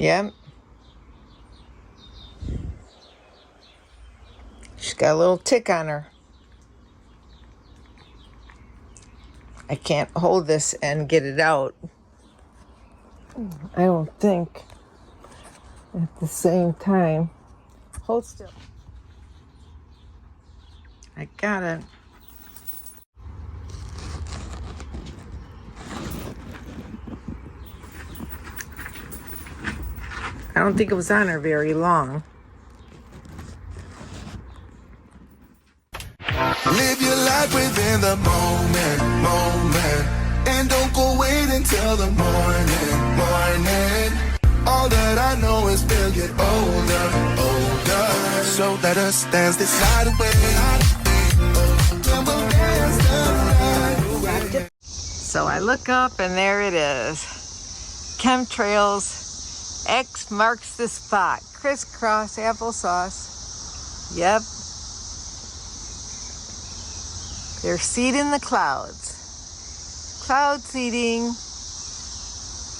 Yep. She's got a little tick on her. I can't hold this and get it out. I don't think. At the same time. Hold still. I got it. I don't think it was on her very long. Live your life within the moment, and don't go wait until the morning. All that I know is we'll get older. So let us dance this night away. So I look up and there it is. Chemtrails. X marks the spot. Crisscross applesauce. Yep. They're seeding the clouds. Cloud seeding.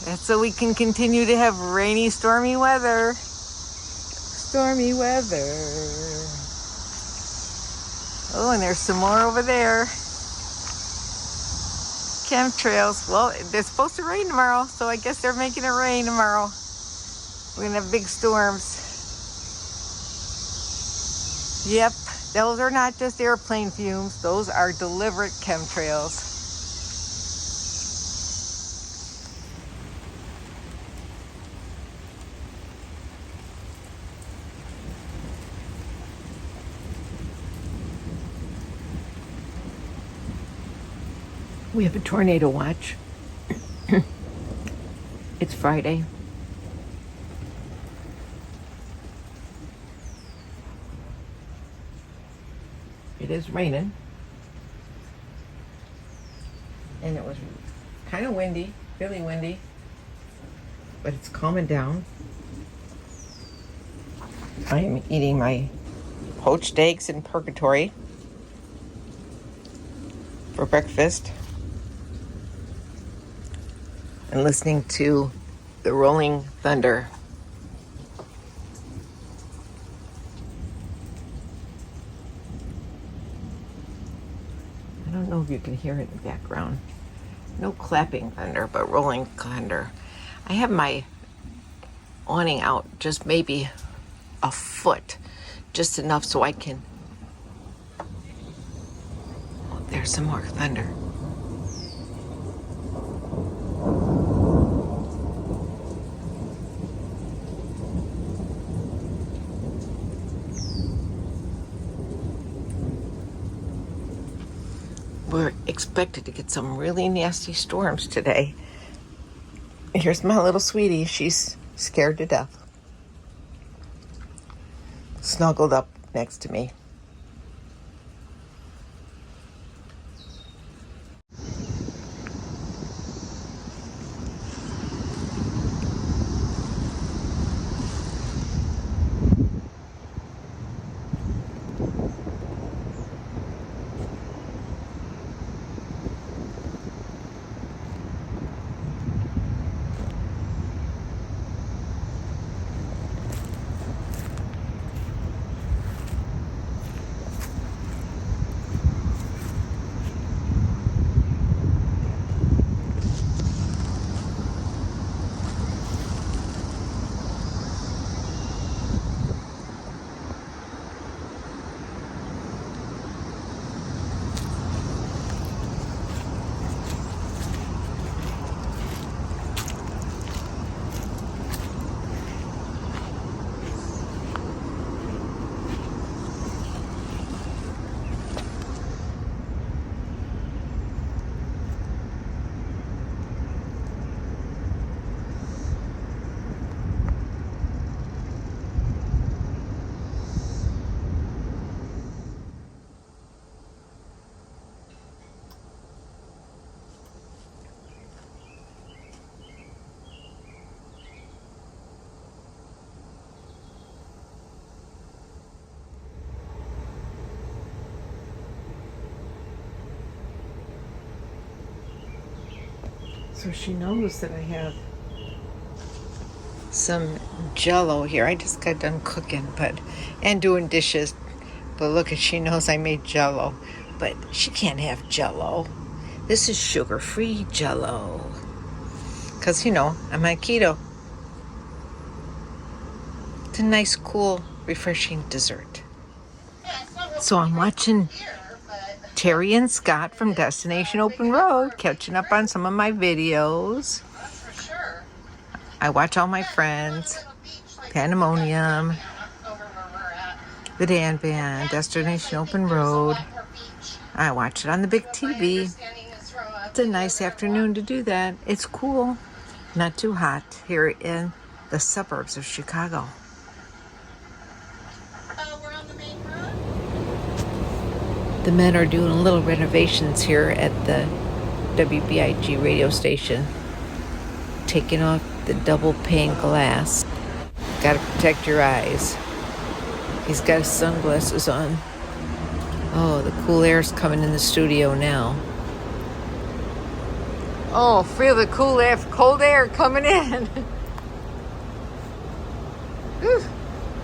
That's so we can continue to have rainy, stormy weather. Stormy weather. Oh, and there's some more over there. Chemtrails. Well, they're supposed to rain tomorrow, so I guess they're making it rain tomorrow. We're gonna have big storms. Yep, those are not just airplane fumes. Those are deliberate chemtrails. We have a tornado watch. It's Friday. It is raining. And it was kind of windy, really windy. But it's calming down. I am eating my poached eggs in purgatory for breakfast. And listening to the rolling thunder. I don't know if you can hear it in the background. No clapping thunder, but rolling thunder. I have my awning out just maybe a foot, just enough so I can... Oh, there's some more thunder. We're expected to get some really nasty storms today. Here's my little sweetie. She's scared to death. Snuggled up next to me. So she knows that I have some Jell-O here. I just got done cooking, and doing dishes. But look, she knows I made Jell-O, but she can't have Jell-O. This is sugar-free Jell-O, because I'm on keto. It's a nice, cool, refreshing dessert. So I'm watching Terry and Scott from Destination Open Road, catching up on some of my videos. I watch all my friends, Pandemonium, the Dan Van, Destination Open Road. I watch it on the big TV. It's a nice afternoon to do that. It's cool, not too hot here in the suburbs of Chicago. We're on the main road. The men are doing little renovations here at the WBIG radio station. Taking off the double pane glass. Gotta protect your eyes. He's got his sunglasses on. Oh, the cool air's coming in the studio now. Oh, feel the cool air, cold air coming in.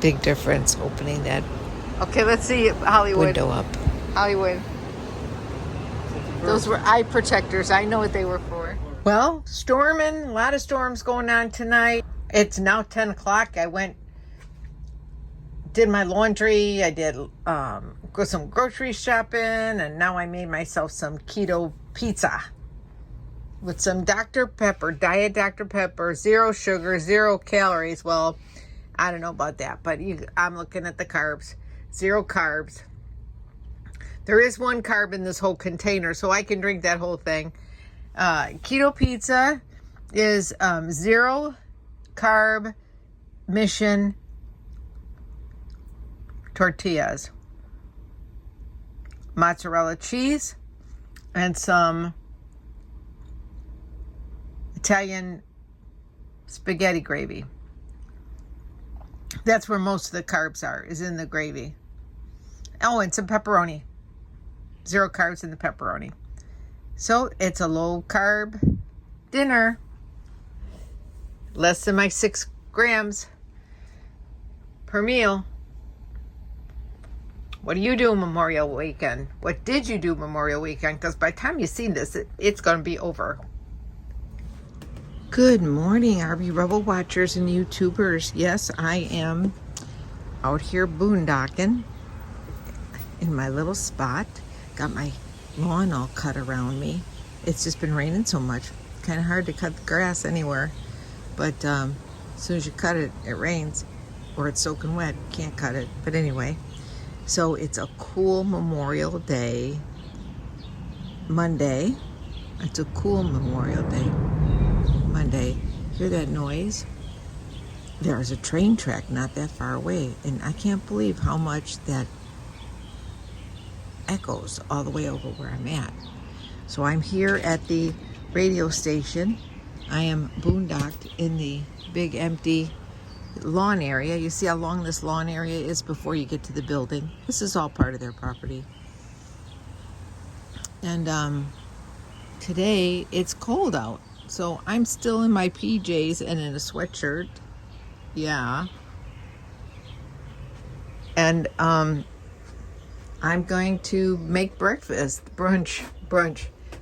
Big difference opening that Okay, let's see Hollywood. window up. Hollywood. Those were eye protectors. I know what they were for. Well, storming, a lot of storms going on tonight. It's now 10 o'clock. I did my laundry. I did some grocery shopping, and now I made myself some keto pizza with some Dr. Pepper, Diet Dr. Pepper, 0 sugar, 0 calories. Well, I don't know about that, but I'm looking at the carbs. 0 carbs. There is 1 carb in this whole container, so I can drink that whole thing. Keto pizza is 0 carb mission tortillas, mozzarella cheese, and some Italian spaghetti gravy. That's where most of the carbs are, is in the gravy. Oh, and some pepperoni. 0 carbs in the pepperoni. So it's a low carb dinner. Less than my 6 grams per meal. What do you do Memorial Weekend? What did you do Memorial Weekend? Because by the time you see this, it's going to be over. Good morning, RV Rebel watchers and YouTubers. Yes, I am out here boondocking in my little spot. Got my lawn all cut around me. It's just been raining so much. Kind of hard to cut the grass anywhere. But as soon as you cut it, it rains. Or it's soaking wet. Can't cut it. But anyway. So it's a cool Memorial Day. Monday. It's a cool Memorial Day. Monday. Hear that noise? There's a train track not that far away. And I can't believe how much that echoes all the way over where I'm at. So I'm here at the radio station. I am boondocked in the big empty lawn area. You see how long this lawn area is before you get to the building. This is all part of their property. And today it's cold out. So I'm still in my PJs and in a sweatshirt. Yeah. And I'm going to make breakfast, brunch.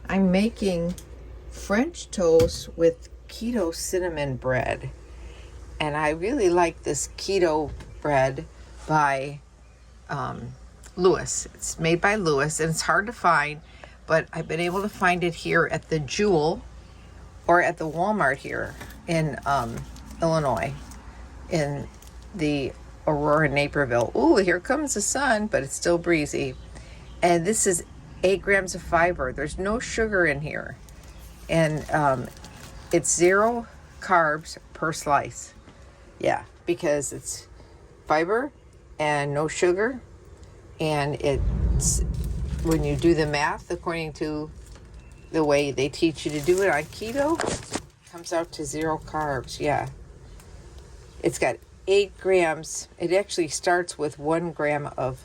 I'm making French toast with keto cinnamon bread. And I really like this keto bread by Lewis. It's made by Lewis, and it's hard to find, but I've been able to find it here at the Jewel or at the Walmart here in Illinois, in the Aurora, Naperville. Ooh, here comes the sun, but it's still breezy. And this is 8 grams of fiber. There's no sugar in here. And it's 0 carbs per slice. Yeah, because it's fiber and no sugar. And it's, when you do the math, according to the way they teach you to do it on keto, it comes out to 0 carbs. Yeah. It's got 8 grams. It actually starts with 1 gram of,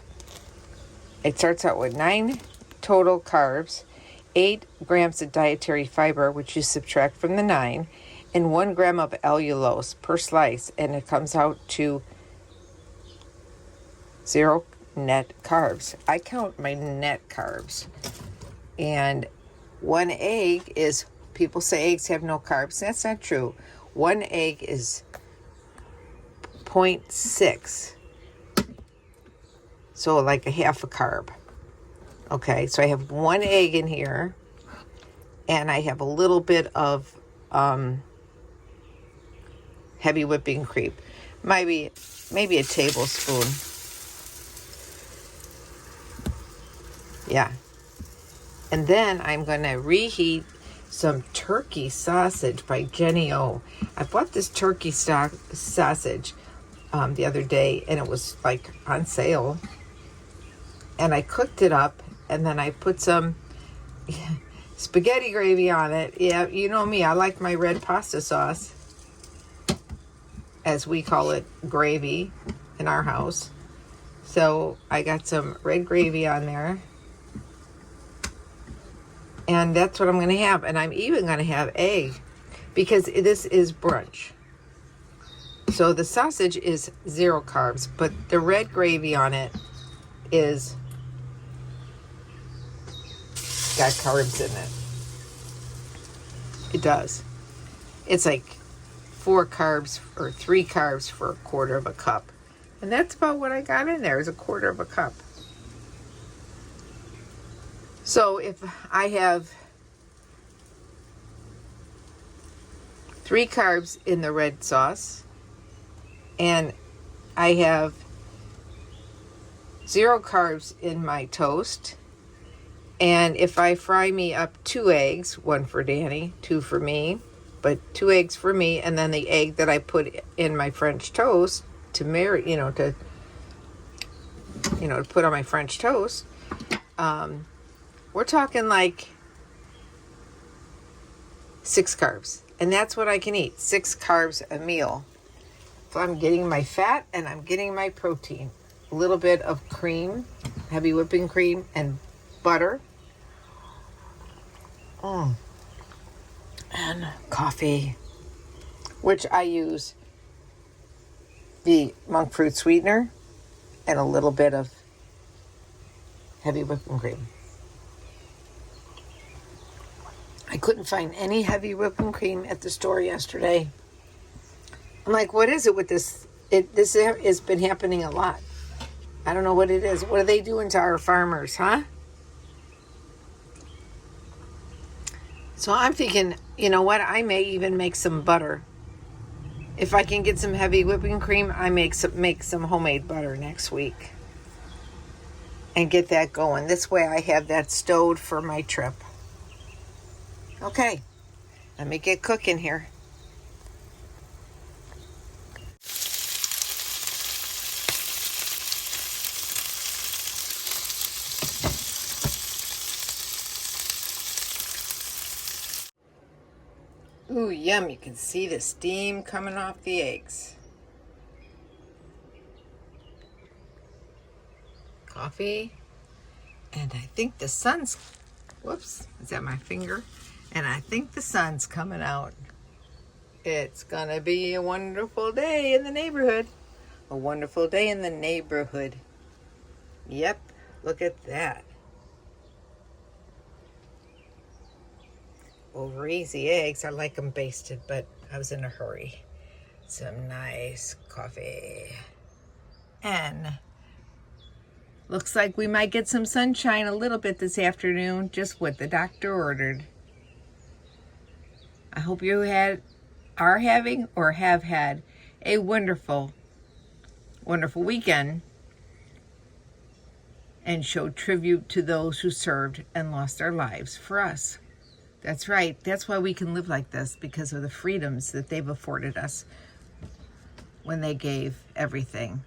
it starts out with 9 total carbs, 8 grams of dietary fiber, which you subtract from the 9, and 1 gram of allulose per slice, and it comes out to 0 net carbs. I count my net carbs. And 1 egg is, people say eggs have no carbs. That's not true. 1 egg is 0.6. So like a half a carb. Okay, so I have 1 egg in here, and I have a little bit of heavy whipping cream. Maybe a tablespoon. Yeah. And then I'm going to reheat some turkey sausage by Jenny O. I bought this turkey sausage the other day, and it was like on sale. And I cooked it up, and then I put some spaghetti gravy on it. Yeah, you know me, I like my red pasta sauce, as we call it, gravy in our house. So I got some red gravy on there. And that's what I'm going to have. And I'm even going to have egg, because this is brunch. So the sausage is 0 carbs, but the red gravy on it is got carbs in it. It does. It's like 4 carbs or 3 carbs for a quarter of a cup. And that's about what I got in there, is a quarter of a cup. So if I have 3 carbs in the red sauce, and I have 0 carbs in my toast, and if I fry me up 2 eggs, 1 for Danny, 2 for me, but 2 eggs for me, and then the egg that I put in my French toast to to put on my French toast, we're talking like 6 carbs. And that's what I can eat, 6 carbs a meal. So I'm getting my fat and I'm getting my protein. A little bit of cream, heavy whipping cream, and butter. And coffee, which I use the monk fruit sweetener and a little bit of heavy whipping cream. I couldn't find any heavy whipping cream at the store yesterday. I'm like, what is it with this? This has been happening a lot. I don't know what it is. What are they doing to our farmers, huh? So I'm thinking, you know what? I may even make some butter. If I can get some heavy whipping cream, I make some homemade butter next week. And get that going. This way I have that stowed for my trip. Okay, let me get cooking here. Ooh, yum, you can see the steam coming off the eggs. Coffee, and I think the sun's, whoops, is that my finger? And I think the sun's coming out. It's gonna be a wonderful day in the neighborhood. A wonderful day in the neighborhood. Yep, look at that. Over easy eggs. I like them basted, but I was in a hurry. Some nice coffee. And looks like we might get some sunshine a little bit this afternoon, just what the doctor ordered. I hope you are having or have had a wonderful, wonderful weekend, and show tribute to those who served and lost their lives for us. That's right. That's why we can live like this, because of the freedoms that they've afforded us when they gave everything.